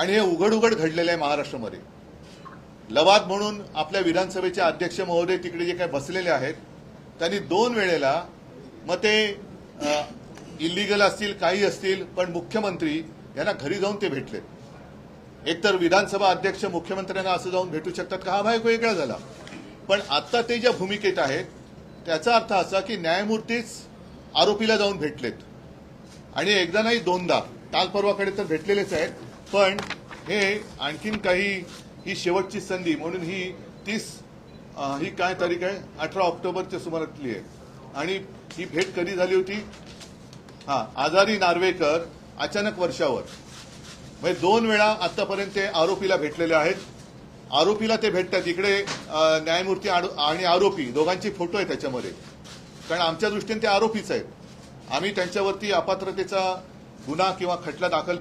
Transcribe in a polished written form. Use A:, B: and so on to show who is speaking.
A: आणि हे उघड उघड घडलेलं आहे महाराष्ट्रामध्ये. लवाद म्हणून आपल्या विधानसभेचे अध्यक्ष महोदय तिकडे जे काही बसलेले आहेत त्यांनी 2 वेळेला मग ते इलिगल असतील काही असतील पण मुख्यमंत्री यांना घरी जाऊन ते भेटले. एकतर विधानसभा अध्यक्ष मुख्यमंत्र्यांना असं जाऊन भेटू शकतात का, हा भाग वेगळा झाला. पण आता ते ज्या भूमिकेत आहेत त्याचा अर्थ असा की न्यायमूर्तीच आरोपीला जाऊन भेटलेत आणि एकदा नाही 2दा, काल परवाकडे तर भेटलेलेच आहेत. पण हे आणखीन काही ही शेवटची संधी म्हणून ही काय तारीख आहे 18 ऑक्टोबरच्या सुमारातली आहे. आणि ही भेट कधी झाली होती, आजारी नार्वेकर अचानक वर्षावर, म्हणजे 2 वेळा आतापर्यंत ते आरोपीला भेटलेले आहेत. आरोपीला ते भेटतात इकडे न्यायमूर्ती आणि आरोपी दोघांचे फोटो आहेत त्याच्यामध्ये, कारण आमच्या दृष्टीने ते आरोपीच आहेत. आम्ही त्यांच्यावरती अपात्रतेचा गुन्हा किंवा खटला दाखल